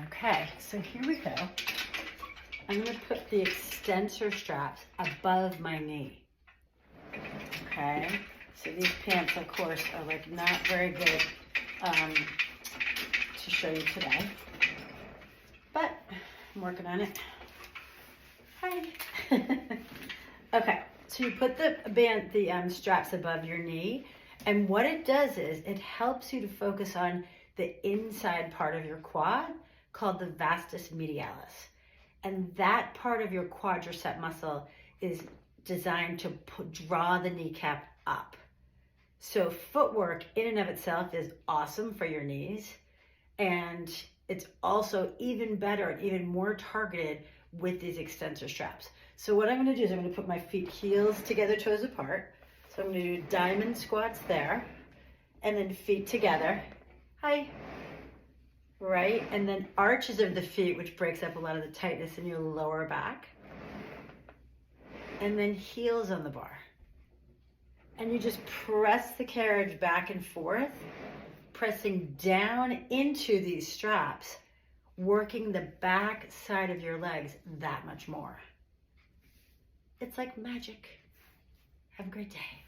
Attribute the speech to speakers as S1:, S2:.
S1: Okay, so here we go. I'm going to put the extensor straps above my knee. Okay, so these pants, of course, are like not very good to show you today, but I'm working on it. Hi. Okay, so you put the straps above your knee, and what it does is it helps you to focus on the inside part of your quad called the vastus medialis. And that part of your quadricep muscle is designed to draw the kneecap up. So footwork in and of itself is awesome for your knees. And it's also even better and even more targeted with these extensor straps. So what I'm gonna do is I'm gonna put my feet heels together, toes apart. So I'm gonna do diamond squats there, and then feet together. Hi. Right, and then arches of the feet, which breaks up a lot of the tightness in your lower back. And then heels on the bar. And you just press the carriage back and forth, pressing down into these straps, working the back side of your legs that much more. It's like magic. Have a great day.